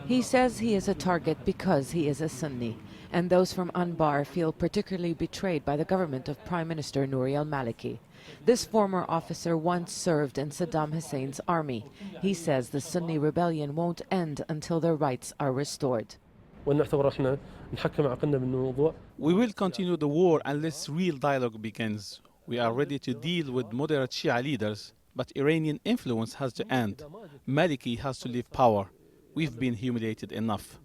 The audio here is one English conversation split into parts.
He says he is a target because he is a Sunni, and those from Anbar feel particularly betrayed by the government of Prime Minister Nouri al-Maliki. This former officer once served in Saddam Hussein's army. He says the Sunni rebellion won't end until their rights are restored. We will continue the war unless real dialogue begins. We are ready to deal with moderate Shia leaders, but Iranian influence has to end. Maliki has to leave power. We've been humiliated enough.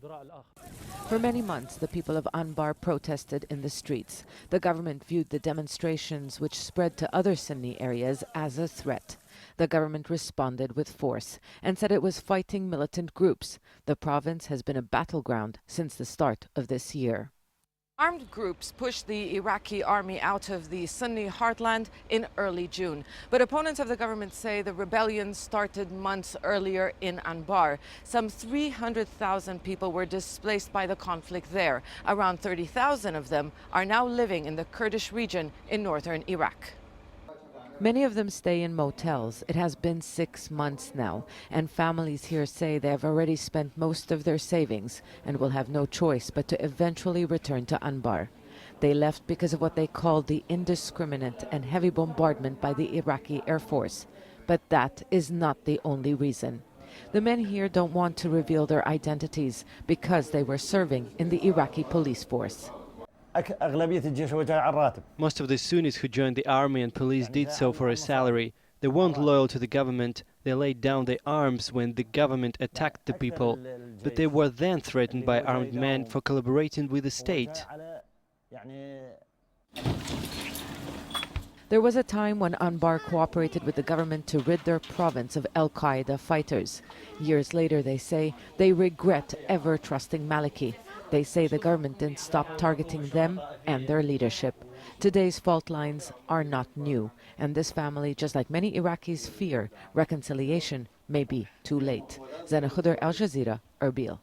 For many months, the people of Anbar protested in the streets. The government viewed the demonstrations, which spread to other Sunni areas, as a threat. The government responded with force and said it was fighting militant groups. The province has been a battleground since the start of this year. Armed groups pushed the Iraqi army out of the Sunni heartland in early June. But opponents of the government say the rebellion started months earlier in Anbar. Some 300,000 people were displaced by the conflict there. Around 30,000 of them are now living in the Kurdish region in northern Iraq. Many of them stay in motels. It has been 6 months now, and families here say they have already spent most of their savings and will have no choice but to eventually return to Anbar. They left because of what they called the indiscriminate and heavy bombardment by the Iraqi Air Force. But that is not the only reason. The men here don't want to reveal their identities because they were serving in the Iraqi police force. Most of the Sunnis who joined the army and police did so for a salary. They weren't loyal to the government. They laid down their arms when the government attacked the people. But they were then threatened by armed men for collaborating with the state. There was a time when Anbar cooperated with the government to rid their province of al-Qaeda fighters. Years later, they say, they regret ever trusting Maliki. They say the government didn't stop targeting them and their leadership. Today's fault lines are not new, and this family, just like many Iraqis, fear reconciliation may be too late. Zana Khudr, Al Jazeera, Erbil.